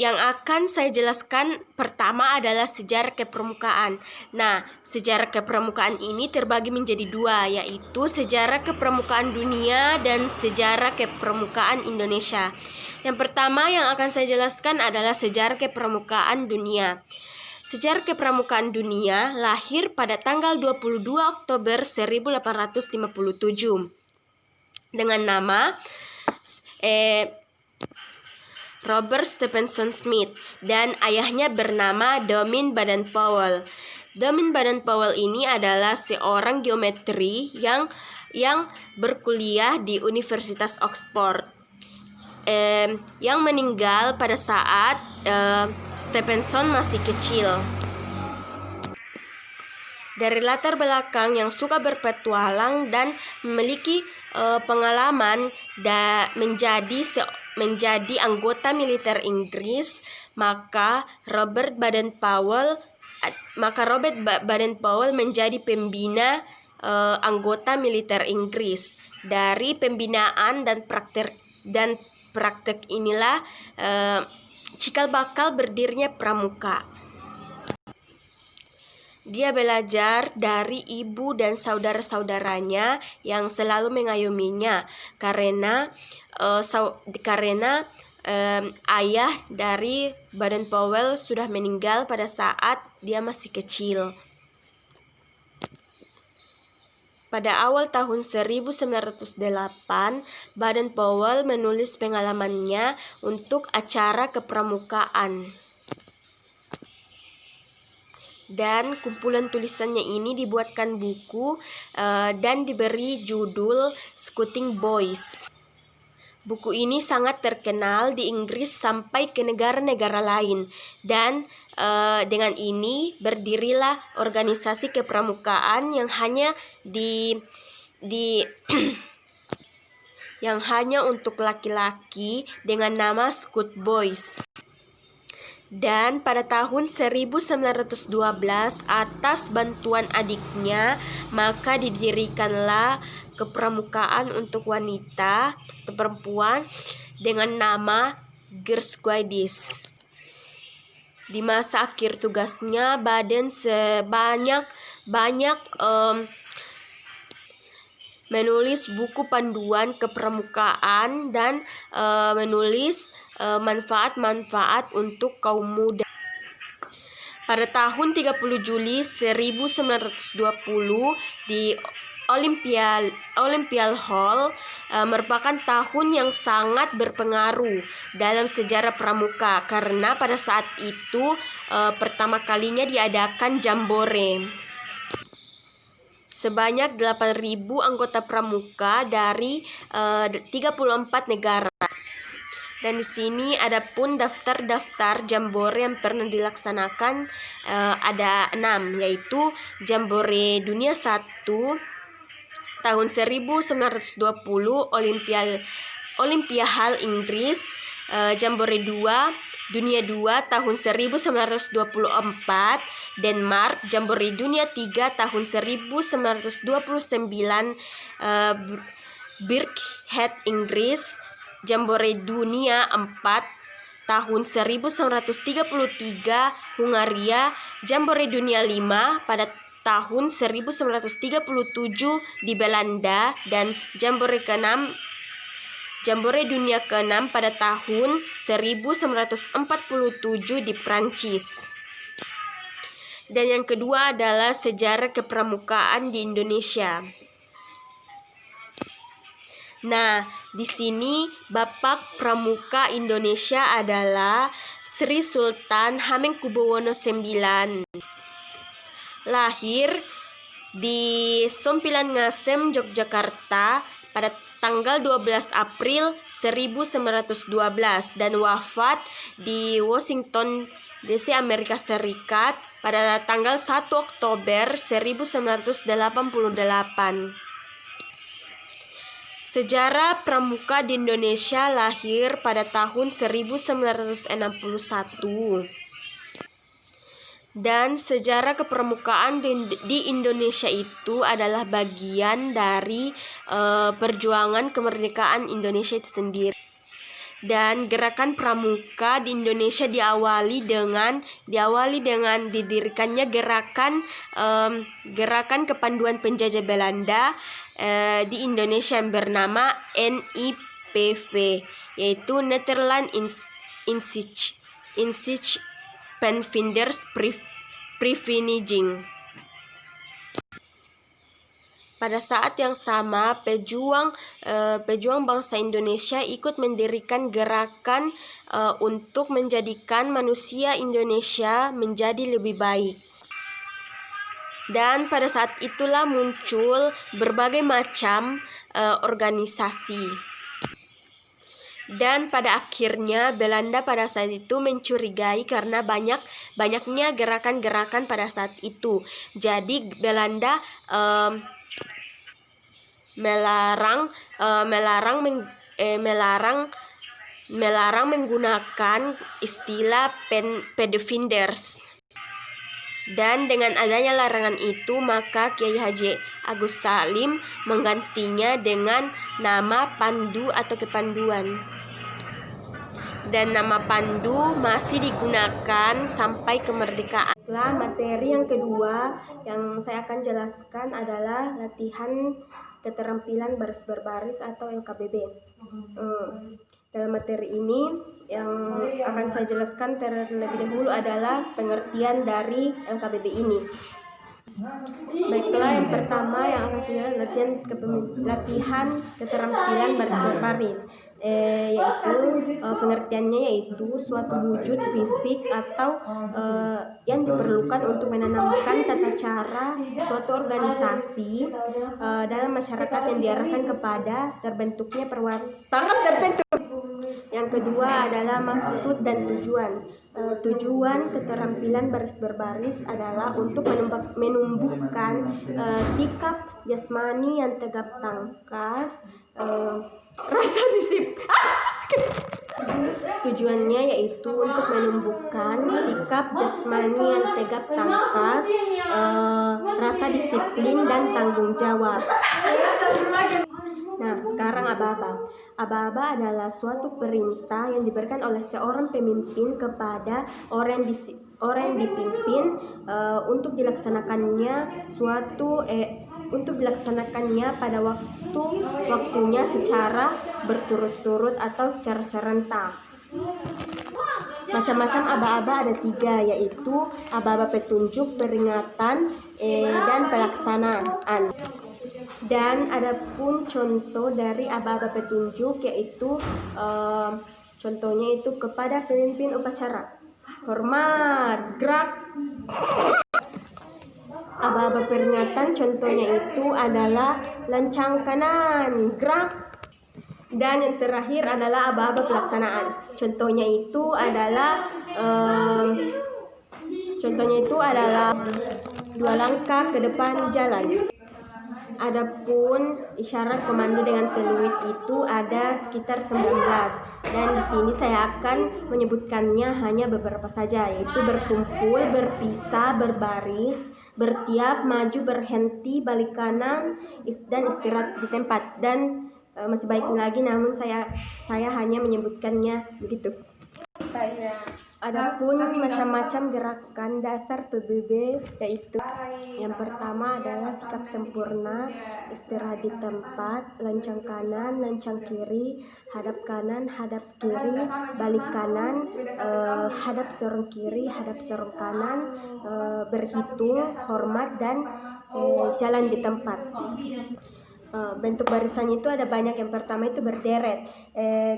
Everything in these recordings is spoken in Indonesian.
Yang akan saya jelaskan pertama adalah sejarah kepermukaan. Nah, sejarah kepermukaan ini terbagi menjadi dua, yaitu sejarah kepermukaan dunia dan sejarah kepermukaan Indonesia. Yang pertama yang akan saya jelaskan adalah sejarah kepermukaan dunia. Sejarah kepermukaan dunia lahir pada tanggal 22 Oktober 1857 dengan nama Robert Stephenson Smith dan ayahnya bernama Domin Baden-Powell. Domin Baden-Powell ini adalah seorang geometri yang berkuliah di Universitas Oxford, yang meninggal pada saat Stephenson masih kecil. Dari latar belakang yang suka berpetualang dan memiliki pengalaman menjadi anggota militer Inggris, maka Robert Baden-Powell menjadi pembina anggota militer Inggris. Dari pembinaan dan praktek inilah cikal bakal berdirinya Pramuka. Dia belajar dari ibu dan saudara-saudaranya yang selalu mengayominya karena ayah dari Baden-Powell sudah meninggal pada saat dia masih kecil. Pada awal tahun 1908, Baden-Powell menulis pengalamannya untuk acara kepramukaan. Dan kumpulan tulisannya ini dibuatkan buku dan diberi judul Scouting Boys. Buku ini sangat terkenal di Inggris sampai ke negara-negara lain, dan dengan ini berdirilah organisasi kepramukaan yang hanya yang hanya untuk laki-laki dengan nama Scout Boys. Dan pada tahun 1912 atas bantuan adiknya, maka didirikanlah kepramukaan untuk wanita atau perempuan dengan nama Girls Guides. Di masa akhir tugasnya, Baden banyak menulis buku panduan kepramukaan dan menulis manfaat-manfaat untuk kaum muda. Pada tahun 30 Juli 1920 di Olympial Hall merupakan tahun yang sangat berpengaruh dalam sejarah pramuka karena pada saat itu pertama kalinya diadakan jambore. Sebanyak 8.000 anggota pramuka dari 34 negara. Dan di sini ada pun daftar-daftar jambore yang pernah dilaksanakan, ada 6, yaitu Jambore Dunia 1 tahun 1920 Olympia Hall Inggris, Jambore 2 Dunia 2 tahun 1924 Denmark, Jambore Dunia 3 tahun 1929 Birkenhead Inggris, Jambore Dunia 4 tahun 1933 Hungaria, Jambore Dunia 5 pada tahun 1937 di Belanda, dan Jambore Dunia ke-6 pada tahun 1947 di Prancis. Dan yang kedua adalah sejarah kepramukaan di Indonesia. Nah, di sini Bapak Pramuka Indonesia adalah Sri Sultan Hamengkubuwono IX. Lahir di Sompilan Ngasem, Yogyakarta pada tanggal 12 April 1912 dan wafat di Washington DC, Amerika Serikat pada tanggal 1 Oktober 1988. Sejarah pramuka di Indonesia lahir pada tahun 1961. Dan sejarah kepramukaan di Indonesia itu adalah bagian dari perjuangan kemerdekaan Indonesia itu sendiri. Dan gerakan pramuka di Indonesia diawali dengan didirikannya gerakan kepanduan penjajah Belanda di Indonesia yang bernama NIPV, yaitu Nederland Insight Penvinders Privileging. Pada saat yang sama, pejuang bangsa Indonesia ikut mendirikan gerakan untuk menjadikan manusia Indonesia menjadi lebih baik. Dan pada saat itulah muncul berbagai macam organisasi. Dan pada akhirnya Belanda pada saat itu mencurigai karena banyaknya gerakan-gerakan pada saat itu. Jadi Belanda melarang menggunakan istilah Penvinders. Dan dengan adanya larangan itu, maka Kiai Haji Agus Salim menggantinya dengan nama Pandu atau Kepanduan. Dan nama Pandu masih digunakan sampai kemerdekaan. Materi yang kedua yang saya akan jelaskan adalah latihan keterampilan baris berbaris atau LKBB. Dalam materi ini yang akan saya jelaskan terlebih dahulu adalah pengertian dari LKBB ini. Baiklah, yang pertama yang akan saya latihan keterampilan baris berbaris, yaitu pengertiannya yaitu suatu wujud fisik atau yang diperlukan untuk menanamkan tata cara suatu organisasi dalam masyarakat yang diarahkan kepada terbentuknya perwakilan tertentu. Yang kedua adalah maksud dan tujuan. Tujuan keterampilan baris berbaris adalah untuk menumbuhkan sikap jasmani yang tegap tangkas, rasa disiplin. Tujuannya yaitu untuk menumbuhkan sikap jasmani yang tegap tangkas, rasa disiplin dan tanggung jawab. Nah, sekarang aba-aba. Aba-aba adalah suatu perintah yang diberikan oleh seorang pemimpin kepada orang yang dipimpin untuk dilaksanakannya pada waktunya secara berturut-turut atau secara serentak. Macam-macam aba-aba ada 3, yaitu aba-aba petunjuk, peringatan, dan pelaksanaan. Dan ada pun contoh dari aba-aba petunjuk, yaitu contohnya itu kepada pemimpin upacara, hormat, gerak. Aba-aba peringatan contohnya itu adalah lancang kanan, gerak. Dan yang terakhir adalah aba-aba pelaksanaan. Contohnya itu adalah 2 langkah ke depan jalan. Adapun isyarat komando dengan peluit itu ada sekitar 19, dan di sini saya akan menyebutkannya hanya beberapa saja, yaitu berkumpul, berpisah, berbaris, bersiap, maju, berhenti, balik kanan, dan istirahat di tempat. Dan masih baik lagi, namun saya hanya menyebutkannya begitu. Adapun macam-macam gerakan dasar PBB, yaitu yang pertama adalah sikap sempurna, istirahat di tempat, lancang kanan, lancang kiri, hadap kanan, hadap kiri, balik kanan, hadap serong kiri, hadap serong kanan, berhitung, hormat, dan jalan di tempat. Bentuk barisannya itu ada banyak. Yang pertama itu berderet,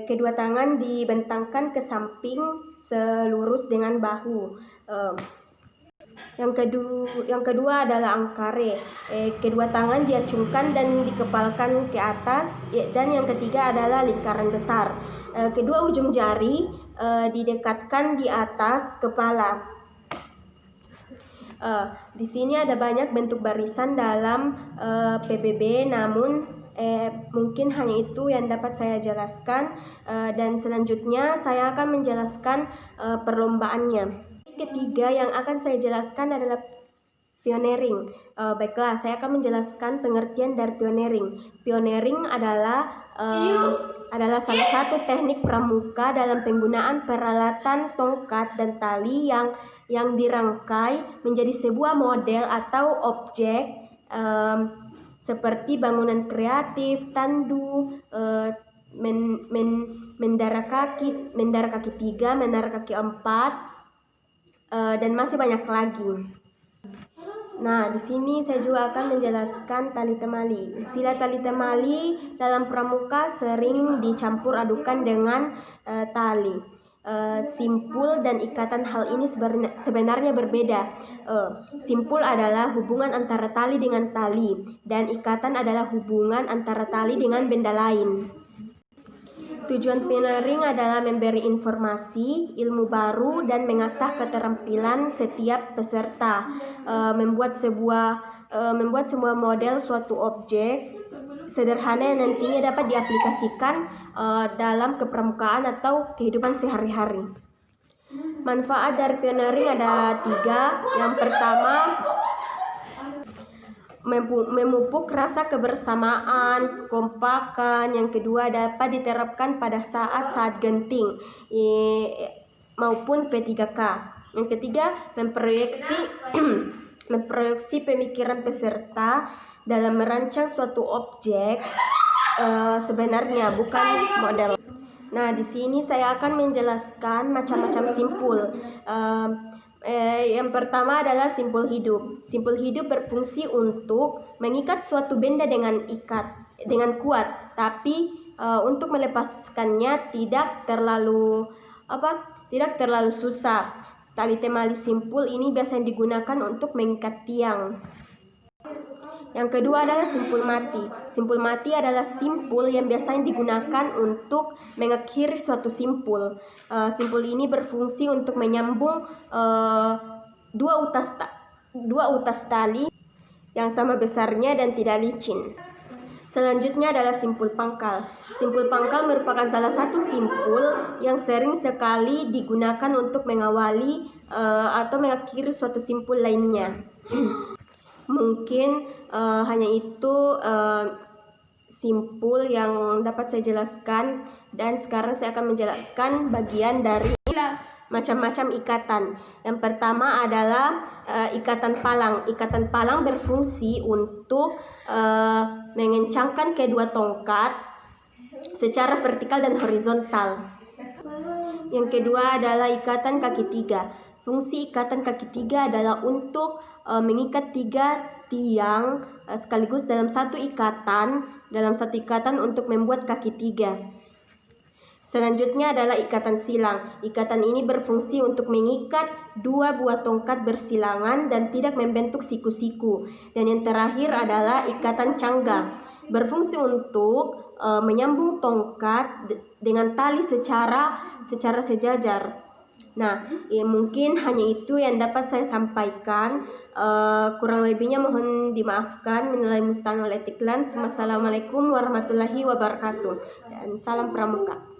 kedua tangan dibentangkan ke samping selurus dengan bahu. Yang kedua adalah angkare, kedua tangan diacungkan dan dikepalkan ke atas. Dan yang ketiga adalah lingkaran besar, kedua ujung jari didekatkan di atas kepala. Di sini ada banyak bentuk barisan dalam PBB, namun mungkin hanya itu yang dapat saya jelaskan, dan selanjutnya saya akan menjelaskan perlombaannya. Ketiga yang akan saya jelaskan adalah pioneering. Baiklah, saya akan menjelaskan pengertian dari pioneering. Pioneering adalah adalah salah satu teknik pramuka dalam penggunaan peralatan tongkat dan tali yang dirangkai menjadi sebuah model atau objek seperti bangunan kreatif, tandu, menara kaki 3, menara kaki 4, dan masih banyak lagi. Nah, di sini saya juga akan menjelaskan tali temali. Istilah tali temali dalam pramuka sering dicampur adukan dengan tali. Simpul dan ikatan hal ini sebenarnya berbeda. Simpul adalah hubungan antara tali dengan tali, dan ikatan adalah hubungan antara tali dengan benda lain. Tujuan pioneering adalah memberi informasi, ilmu baru, dan mengasah keterampilan setiap peserta. Membuat semua model suatu objek sederhana yang nantinya dapat diaplikasikan dalam kepramukaan atau kehidupan sehari-hari. Manfaat dari pioneering ada 3. Yang pertama, memupuk rasa kebersamaan, kompakan. Yang kedua, dapat diterapkan pada saat-saat genting maupun P3K. Yang ketiga, memproyeksi pemikiran peserta dalam merancang suatu objek sebenarnya, bukan model. Nah, di sini saya akan menjelaskan macam-macam simpul. Yang pertama adalah simpul hidup. Simpul hidup berfungsi untuk mengikat suatu benda dengan kuat, tapi untuk melepaskannya tidak terlalu susah. Tali temali simpul ini biasanya digunakan untuk mengikat tiang. Yang kedua adalah simpul mati. Simpul mati adalah simpul yang biasanya digunakan untuk mengakhiri suatu simpul. Simpul ini berfungsi untuk menyambung dua utas tali yang sama besarnya dan tidak licin. Selanjutnya adalah simpul pangkal. Simpul pangkal merupakan salah satu simpul yang sering sekali digunakan untuk mengawali atau mengakhiri suatu simpul lainnya. Mungkin hanya itu simpul yang dapat saya jelaskan, dan sekarang saya akan menjelaskan bagian dari macam-macam ikatan. Yang pertama adalah ikatan palang. Ikatan palang berfungsi untuk mengencangkan kedua tongkat secara vertikal dan horizontal. Yang kedua adalah ikatan kaki 3. Fungsi ikatan kaki 3 adalah untuk mengikat 3 tiang sekaligus dalam satu ikatan untuk membuat kaki 3. Selanjutnya adalah ikatan silang. Ikatan ini berfungsi untuk mengikat 2 buah tongkat bersilangan dan tidak membentuk siku-siku. Dan yang terakhir adalah ikatan cangga. Berfungsi untuk menyambung tongkat dengan tali secara sejajar. Nah, mungkin hanya itu yang dapat saya sampaikan. Kurang lebihnya mohon dimaafkan. Minal aidin wal faizin. Wassalamualaikum warahmatullahi wabarakatuh. Dan salam pramuka.